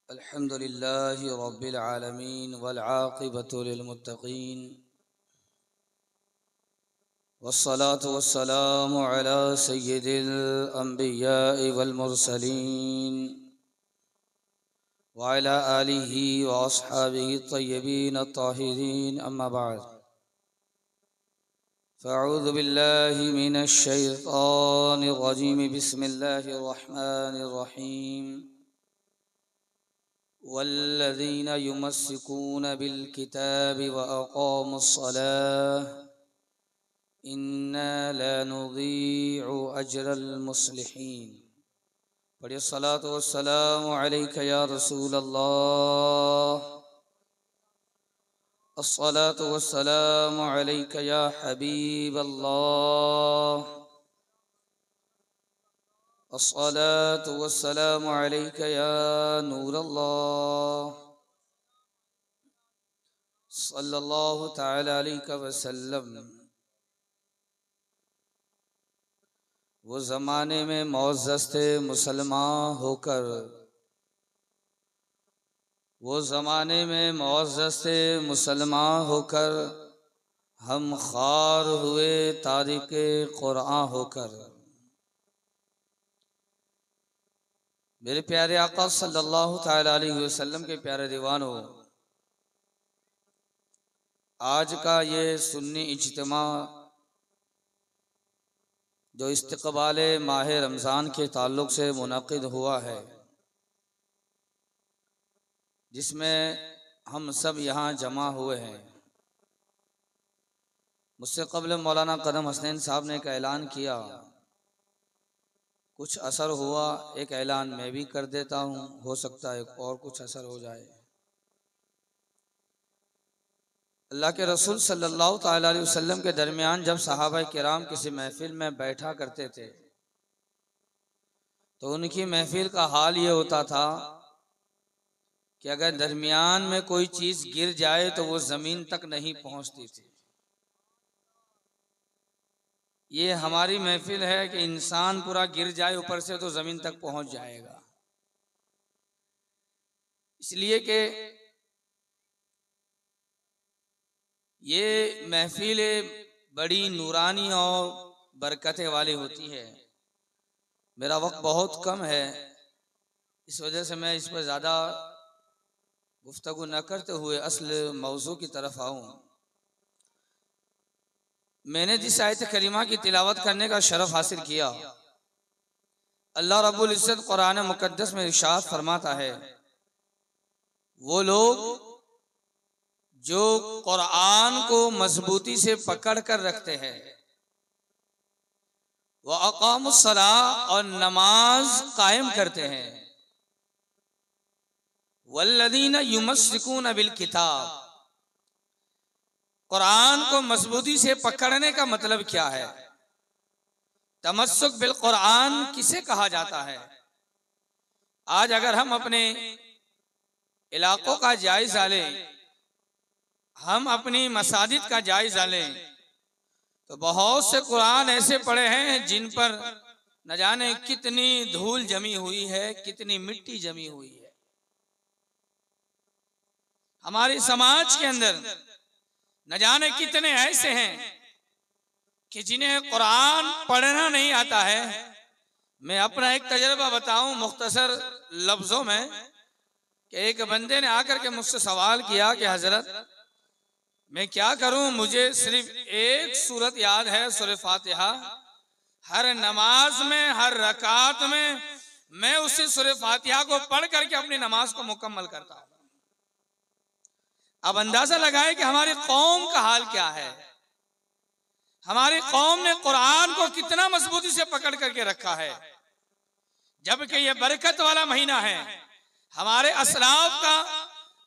अल्हम्दुलिल्लाहि रब्बिल आलमीन वल आक़िबतु लिल मुत्तक़ीन वस्सलातु वस्सलामु अला सय्यिदिल अंबियाइ वल मुरसलीन व अला आलिहि व अस्हाबिहि तय्यबीन अत्ताहिरीन अम्मा बाद फ़अऊज़ु बिल्लाहि मिनश शैतानिर रजीम बिस्मिल्लाहिर रहमानिर रहीम वल्लज़ीना युमस्सिकून बिल किताबि व अक़ामुस्सलाह इन्ना ला नुज़ीअु अजरल मुस्लिहीन। पढ़िए सलातो वस्सलामु अलैका या रसूल अल्लाह, अस्सलातु वस्सलामु अलैका या हबीब अल्लाह, अस्सलातु वस्सलामु अलैका या नूर अल्लाह, सल्लल्लाहु तआला अलैका वसल्लम। वो ज़माने में मुअज़्ज़ज़ थे मुसलमान होकर, वो ज़माने में मुअज़्ज़ज़ थे मुसलमान होकर, हम ख़ार हुए तारिके क़ुरआन होकर। मेरे प्यारे आका सल्लल्लाहु तआला अलैहि वसल्लम के प्यारे दीवानों, आज का ये सुन्नी इज्तिमा जो इस्तक़बाल माह रमज़ान के ताल्लुक़ से मुनक़िद हुआ है, जिसमें हम सब यहाँ जमा हुए हैं। मुझसे क़ब्ल मौलाना कदम हसनैन साहब ने एक ऐलान किया, कुछ असर हुआ, एक ऐलान मैं भी कर देता हूँ, हो सकता है और कुछ असर हो जाए। अल्लाह के रसूल सल्लल्लाहु तआला अलैहि वसल्लम के दरमियान जब सहाबा किराम किसी महफिल में बैठा करते थे तो उनकी महफिल का हाल ये होता था कि अगर दरमियान में कोई चीज गिर जाए तो वो जमीन तक नहीं पहुंचती थी। ये हमारी महफिल है कि इंसान पूरा गिर जाए ऊपर से तो जमीन तक पहुंच जाएगा, इसलिए कि ये महफिल बड़ी नूरानी और बरकतें वाली होती है। मेरा वक्त बहुत कम है, इस वजह से मैं इस पर ज़्यादा गुफ्तगू न करते हुए असल मौजू की तरफ आऊँ। मैंने जिस आयत करीमा की तिलावत करने का शरफ हासिल किया, अल्लाह रब्बुल इज़्ज़त कुरान मुक़द्दस में इरशाद फरमाता है, वो लोग जो कुरान को मजबूती से पकड़ कर रखते हैं, वह अक़ामुस्सलाह और नमाज कायम करते हैं, वल्लज़ीना युमस्सिकून बिल किताब। कुरान को मजबूती से पकड़ने का मतलब क्या है? तमस्सुक बिल कुरान किसे कहा जाता है? आज अगर हम अपने इलाकों का जायजा लें, हम अपनी मसाजिद का जायजा लें, तो बहुत से कुरान ऐसे पड़े हैं जिन पर न जाने कितनी धूल जमी हुई है, कितनी मिट्टी जमी हुई है। हमारे समाज के अंदर न जाने कितने ऐसे हैं कि जिन्हें कुरान पढ़ना नहीं आता है। मैं अपना एक तजर्बा बताऊं मुख्तसर लफ्जों में कि एक बंदे ने आकर के मुझसे सवाल किया कि हजरत मैं क्या करूं, मुझे सिर्फ एक सूरत याद है, सूरह फातिहा। हर नमाज में, हर रकात में मैं उसी सूरह फातिहा को पढ़ करके अपनी नमाज को मुकम्मल करता हूं। अब अंदाजा लगाए कि हमारी कौम का हाल क्या है। हमारी कौम ने कुरान को कितना मजबूती से पकड़ करके रखा है, जबकि ये बरकत वाला महीना है। हमारे असलाफ का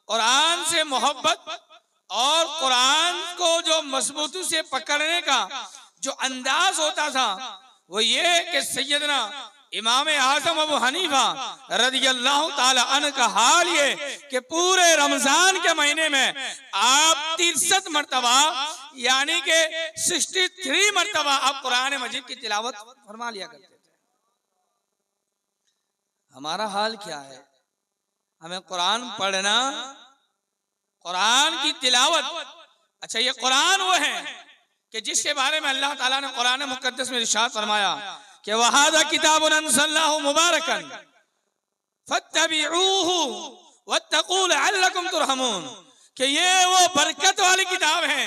कुरान से मोहब्बत और कुरान को जो मजबूती से पकड़ने का जो अंदाज होता था वो ये कि सैयदना इमाम आज़म अबू हनीफा रज़ियल्लाहु ताला अन्हु का हाल ये कि पूरे रमजान के महीने में आप 63 मरतबा यानी कि 63 मरतबा आप कुरान मजीद की तिलावत फरमा लिया करते थे। हमारा हाल क्या है? हमें कुरान पढ़ना, कुरान की तिलावत। अच्छा, ये कुरान वो है कि जिसके बारे में अल्लाह ताला ने कुरान मुकद्दस में इरशाद फरमाया कि वहादा किताबुन अंज़लनाहु मुबारकन फत्तबिऊहु वत्तकू लअल्लकुम तुरहमून, कि ये वो बरकत वाली किताब है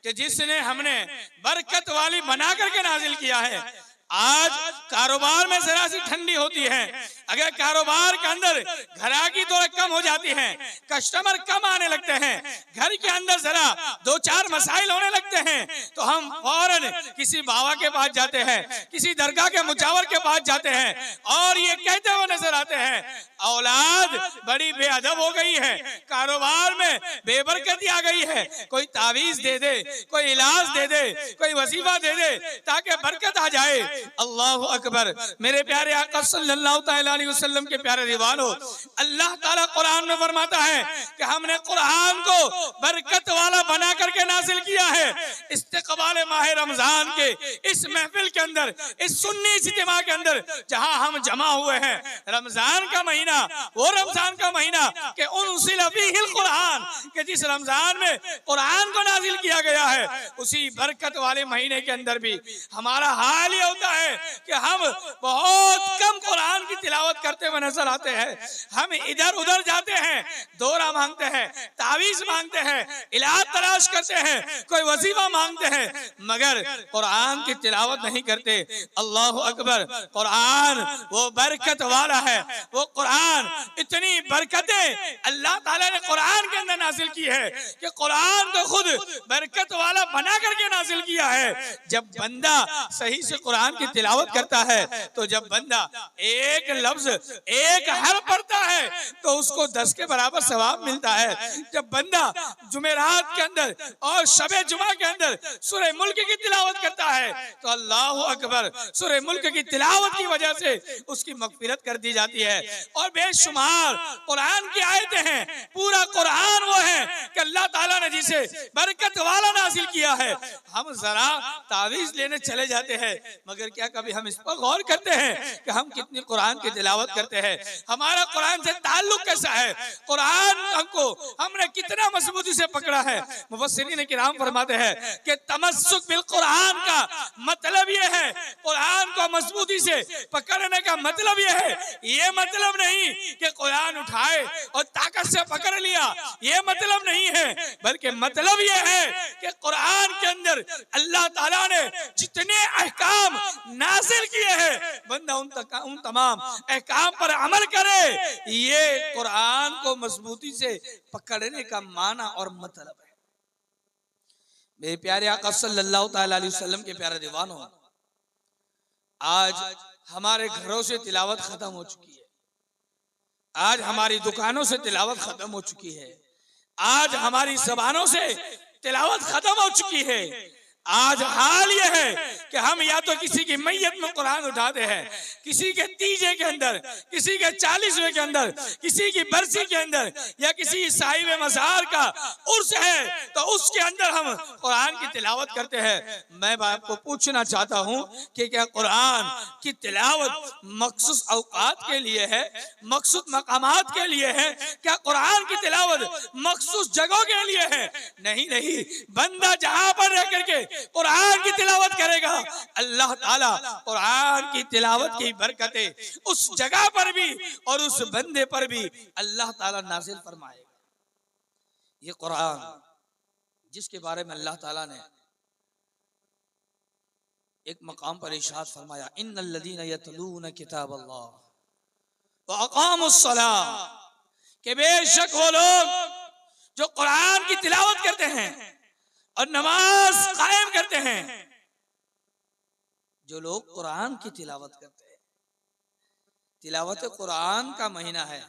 कि जिसने हमने बरकत वाली बना करके नाजिल किया है। आज कारोबार में जरा सी ठंडी होती है, अगर कारोबार के अंदर ग्राहकी थोड़ा कम हो जाती है, कस्टमर कम आने लगते हैं, घर के अंदर जरा दो चार मसाइल होने लगते हैं, तो हम फौरन किसी बाबा के पास जाते हैं, किसी दरगाह के मुजावर के पास जाते हैं और ये कहते हुए नजर आते हैं औलाद बड़ी बेअदब हो गई है, कारोबार में बेबरकती आ गई है, कोई तावीज दे दे, कोई इलाज दे दे, कोई वजीफा दे दे ताकि बरकत आ जाए। अल्लाह अकबर। मेरे प्यारे आका सल्लल्लाहु अलैहि वसल्लम के प्यारे दीवानो, अल्लाह ताला कुरान में फरमाता है कि हमने कुरान को बरकत वाला बना करके नाजिल किया है। इस्तिक़बाल माह रमजान के इस महफिल के अंदर, इस सुन्नी इज्तिमा के अंदर जहां हम जमा हुए हैं, रमजान का महीना, वो रमजान का महीना कि उनसिल फीहिल कुरान, कि जिस रमजान में कुरान को नाजिल किया गया है, उसी बरकत वाले महीने के अंदर भी हमारा हाल ये होता है कि हम बहुत कम कुरान की तिलावत करते हुए नजर आते हैं। हम इधर उधर जाते हैं, दौरा मांगते हैं, तावीज मांगते हैं, इलाज तलाश करते हैं, कोई वजीफा मांगते हैं, मगर कुरान की तिलावत नहीं करते। अल्लाह अकबर। कुरान वो बरकत वाला है, वो कुरान इतनी बरकतें अल्लाह ताला ने कुरान के अंदर नाजिल की है कि कुरान को खुद बरकत वाला बना करके नाजिल किया है। जब बंदा सही से कुरान की तिलावत करता है, तो जब बंदा एक लफ्ज एक हर्फ पढ़ता है तो उसको 10 के बराबर सवाब मिलता है। जब बंदा जुमेरात के अंदर और शबे जुमा के अंदर सूरह मुल्क की तिलावत करता है तो अल्लाह अकबर, सूरह मुल्क की तिलावत की वजह से उसकी मगफिरत कर दी जाती है। और बेशुमार कुरान की आयतें हैं, पूरा कुरान वो है कि अल्लाह ताला ने जिसे बरकत वाला नाजिल किया है। हम जरा तावीज लेने चले जाते हैं, मगर क्या कभी हम इस पर गौर करते हैं कि हम कितनी कुरान की तिलावत करते हैं, हमारा कुरान से ताल्लुक कैसा है, कुरान हमको हमने कितना मजबूती से पकड़ा है। मुफस्सिरीन किराम फरमाते हैं कि तमस्सुक बिल कुरान का मतलब ये है, कुरान को मजबूती से पकड़ने का मतलब ये है, ये मतलब नहीं कि कुरान उठाए और ताकत से पकड़ लिया, ये मतलब नहीं है, बल्कि मतलब ये है कि कुरान के अंदर अल्लाह ताला ने जितने अहकाम नाज़िल किए हैं, बंदा उन तमाम अहकाम पर अमल करे। ये कुरान को मजबूती से पकड़ने का माना और मतलब है। मेरे प्यारे आका सल्लल्लाहु अलैहि वसल्लम के प्यारे दीवानों, आज हमारे घरों से तिलावत खत्म हो चुकी है, आज हमारी दुकानों से तिलावत खत्म हो चुकी है, आज हमारी ज़बानों से तिलावत खत्म हो चुकी है। आज हाल यह है कि हम या तो किसी की मैयत में कुरान उठाते हैं, किसी के तीजे के अंदर, किसी के 40वें के अंदर, किसी की बरसी के अंदर, या किसी साहिब मज़ार का उर्स है तो उसके अंदर हम कुरान की तिलावत करते हैं। मैं आपको पूछना चाहता हूँ कि क्या कुरान की तिलावत मखसूस औकात के लिए है, मखसूस मकामात के लिए है? क्या कुरान की तिलावत मखसूस जगहों के लिए है? नहीं नहीं, बंदा जहां पर रह करके कुरान की तिलावत करेगा, अल्लाह ताला कुरान की तिलावत की बरकतें उस जगह पर भी और उस बंदे पर भी अल्लाह ताला नाज़िल फरमाएगा। ये कुरान जिसके बारे में अल्लाह ताला ने एक मकाम पर इरशाद फरमाया, इन्नल लज़ीना यतलूना किताबल्लाह व अक़ामुस्सलाह, कि बेशक वो लोग जो कुरान की तिलावत करते हैं और नमाज कायम करते हैं। जो लोग कुरान की तिलावत करते हैं, तिलावत कुरान का महीना है,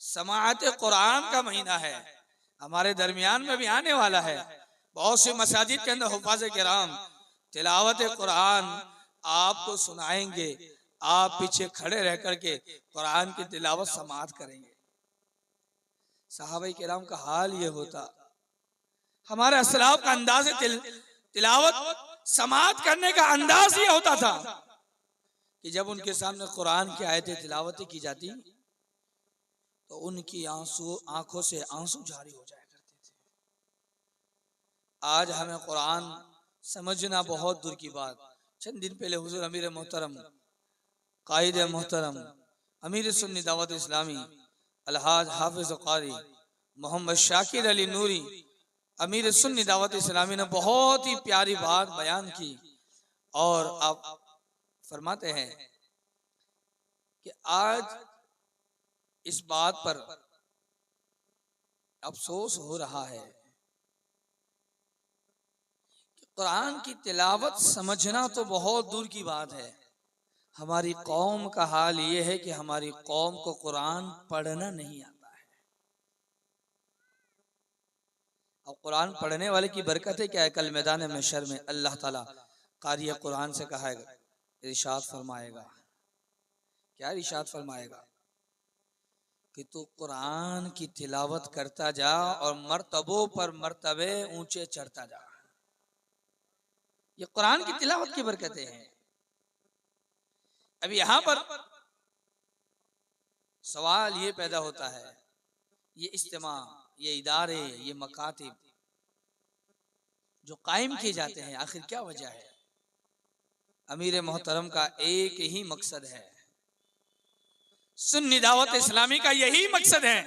समाअत कुरान का महीना है, हमारे दरमियान में भी आने वाला है। बहुत से मसाजिद के अंदर हुफ़ाज़ किराम तिलावत कुरान आपको सुनाएंगे, आप पीछे खड़े रह करके कुरान की तिलावत समाअत करेंगे। सहाबा किराम का हाल ये होता, हमारे असलाफ का अंदाज तिलावत समाअत करने का अंदाज ये होता था कि जब उनके सामने कुरान की आयतें तिलावत की जाती तो उनकी आंखों से आंसू जारी हो जाया करते थे। आज हमें कुरान समझना बहुत दूर की बात। चंद दिन पहले हुजूर अमीर मोहतरम कायद मोहतरम अमीर सुन्नी दावत इस्लामी अलहाज हाफिज कारी मोहम्मद शाकिर अली नूरी अमीर सुन्नी दावत इस्लामी ने बहुत ही प्यारी बात बयान की और आप फरमाते हैं कि आज इस बात पर अफसोस हो रहा है कि कुरान की तिलावत समझना तो बहुत दूर की बात है, हमारी कौम का हाल ये है कि हमारी कौम को कुरान पढ़ना नहीं आता है। अब कुरान पढ़ने वाले की बरकत है क्या है? कल मैदान महशर में अल्लाह ताला कारी कुरान से कहा इरशाद फरमाएगा, क्या इरशाद फरमाएगा कि तू कुरान की तिलावत करता जा और मर्तबों पर मर्तबे ऊंचे चढ़ता जा। ये कुरान की तिलावत की बरकतें हैं। अब यहां पर सवाल ये पैदा होता है, ये इज्तिमा, ये इदारे, ये मकातिब जो कायम किए जाते हैं, आखिर क्या वजह है? अमीर मोहतरम का एक ही मकसद है, सुन्नी दावत इस्लामी का यही मकसद है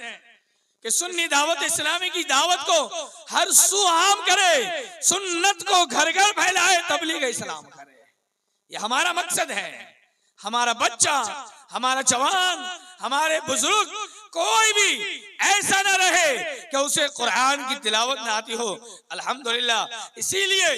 कि सुन्नी दावत इस्लामी की दावत को हर सू आम करे, सुन्नत को घर घर फैलाए, तबलीग इस्लाम करे। ये हमारा मकसद है। हमारा बच्चा, हमारा जवान, हमारे बुजुर्ग, कोई भी ऐसा ना रहे कि उसे कुरान की तिलावत ना आती हो। अल्हम्दुलिल्लाह, इसीलिए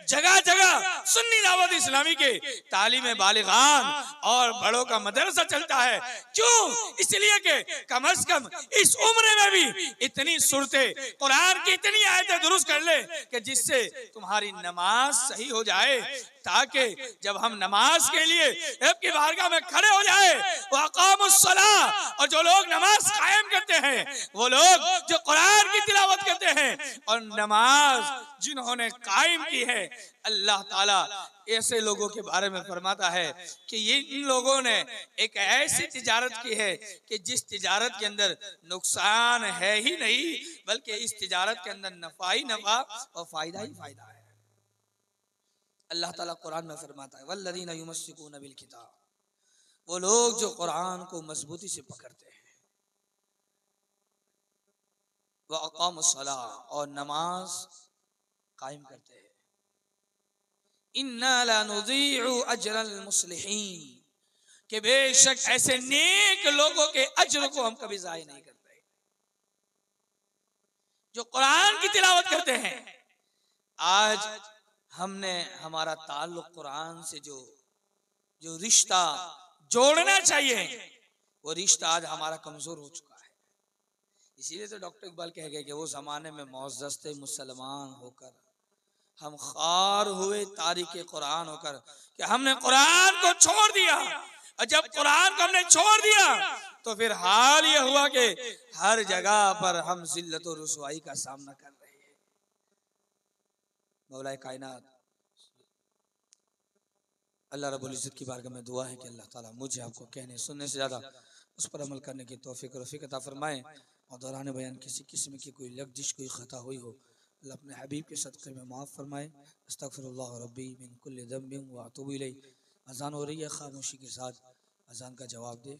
जगह जगह सुन्नी दावत इस्लामी के तालीम बालिगान और बड़ों का मदरसा चलता है। क्यों? इसलिए कि कम से कम इस उम्र में भी इतनी सूरतें कुरान की इतनी आयतें दुरुस्त कर ले कि जिससे तुम्हारी नमाज सही हो जाए, ताकि जब हम नमाज के लिए रब की बारगाह में खड़े हो जाए, वक़ामुस्सलाह, और जो लोग नमाज कायम करते हैं, वो लोग जो कुरान की तिलावत करते हैं और नमाज जिन्होंने कायम की है, अल्लाह ताला ऐसे लोगों के बारे में फरमाता है कि ये इन लोगों ने एक ऐसी तिजारत की है कि जिस तिजारत के अंदर नुकसान है ही नहीं, बल्कि इस तिजारत के अंदर नफा ही नफा और फायदा ही फायदा है। अल्लाह ताला कुरान में फरमाता है, वल्लज़ीना युमस्सिकूना बिल किताब, वो लोग जो कुरान को मजबूती से पकड़ते हैं, व अक़ामुस्सलाह, और नमाज कायम करते हैं, इन्ना ला नुज़ीउ अजरल मुस्लिहीन, कि बेशक ऐसे नेक लोगों के अज्र को हम कभी ज़ाय नहीं करते जो कुरान की तिलावत करते हैं। आज हमने हमारा ताल्लुक कुरान से जो रिश्ता जोड़ना चाहिए, वो रिश्ता आज हमारा कमजोर हो चुका है। इसीलिए तो डॉक्टर इकबाल कह गए कि वो जमाने में मौजज़ थे मुसलमान होकर, हम खार हुए तारीके कुरान होकर, कि हमने कुरान को छोड़ दिया। और जब कुरान को हमने छोड़ दिया तो फिर हाल ये हुआ कि हर जगह पर हम जिल्लत और रुसवाई का सामना कर रहे हैं। मौला कायनात अल्लाह रब्बुल इज्जत की बारगाह में दुआ है कि अल्लाह ताला मुझे आपको कहने सुनने से ज़्यादा उस पर अमल करने की तौफीक और रफ़ीक अता फरमाए। और दौरान बयान किसी किस्म की कोई लग़्ज़िश, कोई ख़ता हुई हो, अल्लाह अपने हबीब के सदक़े में माफ़ फरमाए। अस्तग़फ़िरुल्लाह रब्बी मिन कुल्लि ज़ंबिन व अतूबु इलैह। अज़ान हो रही है, खामोशी के साथ अज़ान का जवाब दे।